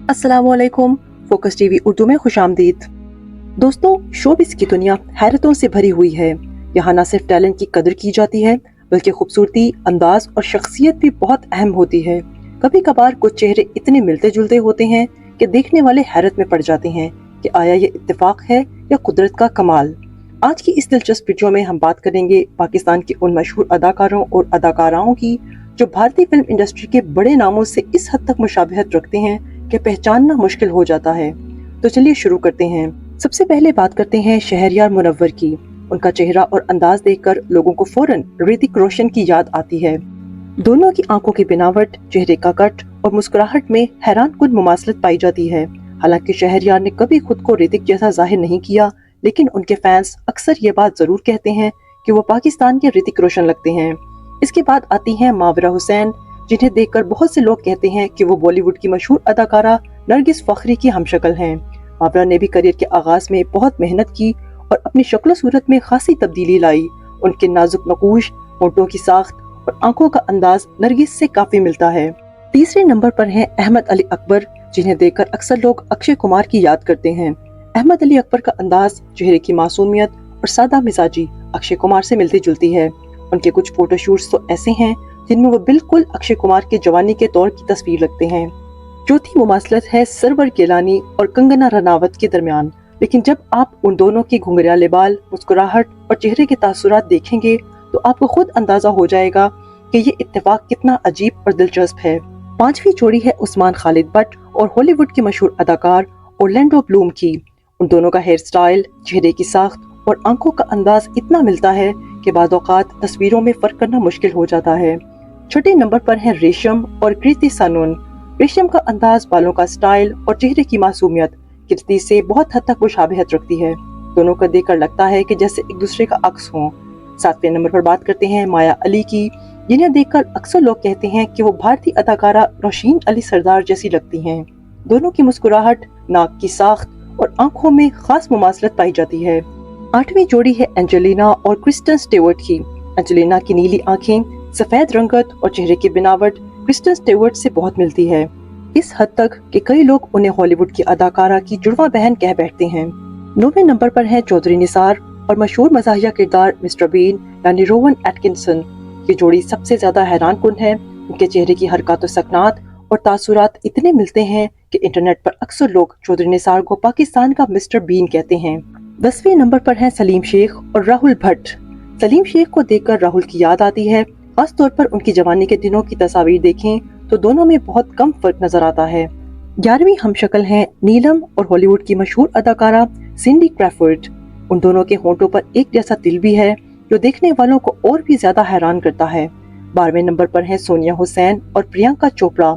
अस्सलाम वालेकुम। Focus TV Urdu में खुशामदीद। दोस्तों, शोबिस की दुनिया हैरतों से भरी हुई है। यहाँ न सिर्फ टैलेंट की कदर की जाती है बल्कि खूबसूरती, अंदाज और शख्सियत भी बहुत अहम होती है। कभी कभार कुछ चेहरे इतने मिलते जुलते होते हैं कि देखने वाले हैरत में पड़ जाते हैं कि आया ये इत्तेफाक है या कुदरत का कमाल। आज की इस दिलचस्प वीडियो में हम बात करेंगे पाकिस्तान के उन मशहूर अदाकारों और अदाकाराओं की जो भारतीय फिल्म इंडस्ट्री के बड़े नामों से इस हद तक मुशाबहत रखते हैं कि पहचानना मुश्किल हो जाता है। तो चलिए शुरू करते हैं। सबसे पहले बात करते हैं शहरयार मुनव्वर की। उनका चेहरा और अंदाज देखकर लोगों को फौरन ऋतिक रोशन की याद आती है। दोनों की आंखों की बनावट, चेहरे का कट और मुस्कुराहट में हैरानकुन मुमासलत पाई जाती है। हालांकि शहरयार ने कभी खुद को ऋतिक जैसा जाहिर नहीं किया, लेकिन उनके फैंस अक्सर ये बात जरूर कहते हैं कि वो पाकिस्तान के ऋतिक रोशन लगते हैं। इसके बाद आती हैं माविरा हुसैन, जिन्हें देखकर बहुत से लोग कहते हैं कि वो बॉलीवुड की मशहूर अदाकारा नरगिस फखरी की हमशक्ल हैं। माविरा ने भी करियर के आगाज में बहुत मेहनत की और अपनी शक्ल सूरत में खासी तब्दीली लाई। उनके नाजुक नकूश, होंठों की साख्त और आंखों का अंदाज नरगिस से काफी मिलता है। तीसरे नंबर पर हैं अहमद अली अकबर, जिन्हें देखकर अक्सर लोग अक्षय कुमार की याद करते हैं। अहमद अली अकबर का अंदाज, चेहरे की मासूमियत और सादा मिजाजी अक्षय कुमार से मिलती जुलती है। उनके कुछ फोटोशूट्स तो ऐसे हैं जिनमें वो बिल्कुल अक्षय कुमार के जवानी के दौर की तस्वीर लगते हैं। चौथी मुमासलत है सरवर गिलानी और कंगना रनावत के दरमियान। लेकिन जब आप उन दोनों की घुंघराले बाल, मुस्कुराहट और चेहरे के तासुरात देखेंगे तो आपको खुद अंदाजा हो जाएगा कि ये इत्तेफाक कितना अजीब और दिलचस्प है। पांचवी जोड़ी है उस्मान खालिद भट्ट और हॉलीवुड के मशहूर अदाकार ऑरलैंडो ब्लूम की। उन दोनों का हेयर स्टाइल, चेहरे की साख्त और आंखों का अंदाज इतना मिलता है कि बाद औकात तस्वीरों में फर्क करना मुश्किल हो जाता है। छठे नंबर पर है रेशम और कृति सनोन। रेशम का अंदाज, बालों का स्टाइल और चेहरे की मासूमियत कृति से बहुत हद तक मुशाबहत रखती है। दोनों को देखकर लगता है कि जैसे एक दूसरे का अक्स हो। सातवें नंबर पर बात करते हैं माया अली की, जिन्हें देखकर अक्सर लोग कहते हैं कि वो भारतीय अदाकारा रोशीन अली सरदार जैसी लगती हैं। दोनों की मुस्कुराहट, नाक की साख्त और आंखों में खास मुमासलत पाई जाती है। आठवीं जोड़ी है एंजेलिना और क्रिस्टन स्टीवर्ट की। एंजेलिना की नीली आंखें, सफेद रंगत और चेहरे की बनावट क्रिस्टन स्टीवर्ट से बहुत मिलती है, इस हद तक कि कई लोग उन्हें हॉलीवुड की अदाकारा की जुड़वा बहन कह बैठते हैं। 9वें नंबर पर है चौधरी निसार और मशहूर मज़ाहिया किरदार मिस्टर बीन यानी रोवन एटकिंसन। ये जोड़ी सबसे ज्यादा हैरानकुन है। उनके चेहरे की हरकत, सकनात और तासुरात इतने मिलते हैं कि इंटरनेट पर अक्सर लोग चौधरी निसार को पाकिस्तान का मिस्टर बीन कहते हैं। 10वें नंबर पर है सलीम शेख और राहुल भट्ट। सलीम शेख को देखकर राहुल की याद आती है। खास तौर पर उनकी जवानी के दिनों की तस्वीर देखें तो दोनों में बहुत कम फर्क नजर आता है। 11वीं हमशक्ल हैं नीलम और हॉलीवुड की मशहूर अदाकारा सिंडी क्रैफर्ड। उन दोनों के होंठों पर एक जैसा तिल भी है जो देखने वालों को और भी ज्यादा हैरान करता है। 12वें नंबर पर है सोनिया हुसैन और प्रियंका चोपड़ा।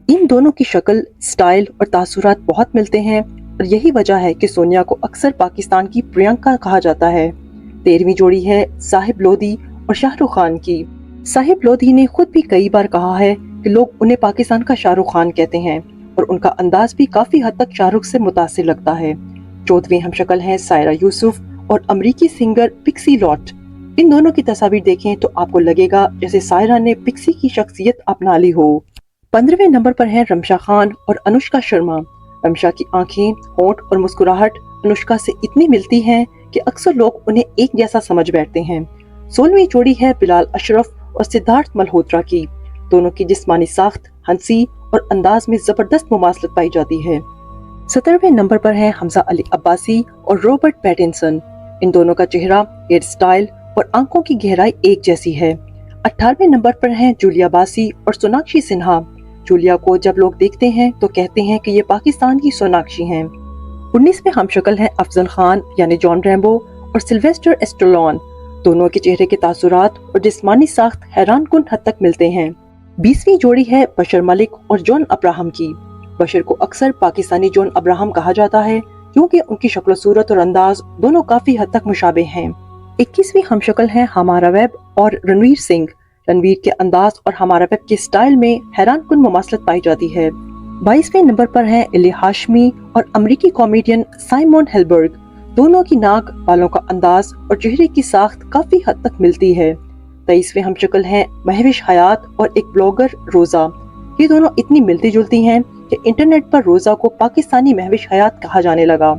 इन दोनों की शक्ल, स्टाइल और तासुरात बहुत मिलते हैं और यही वजह है कि सोनिया को अक्सर पाकिस्तान की प्रियंका कहा जाता है। 13वीं जोड़ी है साहिब लोधी और शाहरुख खान की। साहिब लोधी ने खुद भी कई बार कहा है कि लोग उन्हें पाकिस्तान का शाहरुख खान कहते हैं और उनका अंदाज भी काफी हद तक शाहरुख से मुतासिर लगता है। 14वीं हमशक्ल हैं सायरा यूसुफ और अमरीकी सिंगर पिक्सी लॉट। इन दोनों की तस्वीर देखें तो आपको लगेगा जैसे सायरा ने पिक्सी की शख्सियत अपना ली हो। 15वें नंबर पर है रमशा खान और अनुष्का शर्मा। रमशा की आंखें, होंठ और मुस्कुराहट अनुष्का से इतनी मिलती हैं कि अक्सर लोग उन्हें एक जैसा समझ बैठते हैं। 16वीं जोड़ी है बिलाल अशरफ और सिद्धार्थ मल्होत्रा की। दोनों की जिस्मानी साख्त, हंसी और अंदाज में जबरदस्त मुमासलत पाई जाती है। 17वें नंबर पर है हमजा अली अब्बासी और रॉबर्ट पैटिंसन। इन दोनों का चेहरा, हेयर स्टाइल और आंखों की गहराई एक जैसी है। 18वें नंबर पर है जूलिया बासी और सोनाक्षी सिन्हा। जूलिया को जब लोग देखते हैं तो कहते हैं कि ये पाकिस्तान की सोनाक्षी हैं। 19वें हमशक्ल हैं अफजल खान यानी जॉन रैम्बो और सिल्वेस्टर स्टैलोन। दोनों के चेहरे के तासुरात और जिस्मानी साख्त हैरानकुन हद तक मिलते हैं। 20वीं जोड़ी है बशर मलिक और जॉन अब्राहम की। बशर को अक्सर पाकिस्तानी जॉन अब्राहम कहा जाता है क्योंकि उनकी शक्ल सूरत और अंदाज दोनों काफी हद तक मुशाबे हैं। 21वीं हमशक्ल है हमारा वेब और रणवीर सिंह। रणवीर के अंदाज और हमारा वेब के स्टाइल में हैरानकुन मुमासलत पाई जाती है। 22वें नंबर पर है इली हाशमी और अमरीकी कॉमेडियन साइमन हेलबर्ग। दोनों की नाक, बालों का अंदाज और चेहरे की साख्त काफी हद तक मिलती है। 23वें हमशक्ल हैं महविश हयात और एक ब्लॉगर रोजा। ये दोनों इतनी मिलती जुलती हैं کہ انٹرنیٹ پر روزہ کو پاکستانی مہوش حیات کہا جانے لگا۔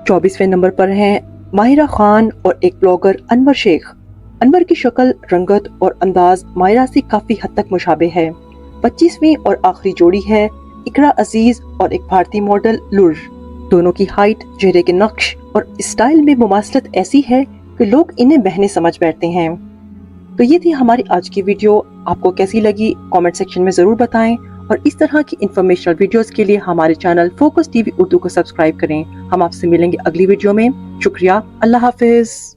24ویں نمبر پر ہیں ماہرہ خان اور ایک بلاگر انور شیخ۔ انور کی شکل، رنگت اور انداز ماہرہ سے کافی حد تک مشابہ ہے۔ 25ویں اور آخری جوڑی ہے اقرا عزیز اور ایک بھارتی ماڈل لور۔ دونوں کی ہائٹ، چہرے کے نقش اور اسٹائل میں مماثلت ایسی ہے کہ لوگ انہیں بہنیں سمجھ بیٹھتے ہیں۔ تو یہ تھی ہماری آج کی ویڈیو، آپ کو کیسی لگی کامنٹ سیکشن میں ضرور بتائیں، اور اس طرح کی انفارمیشنل ویڈیوز کے لیے ہمارے channel focus T V Urdu کو سبسکرائب کریں۔ ہم آپ سے ملیں گے اگلی ویڈیو میں۔ شکریہ، اللہ حافظ۔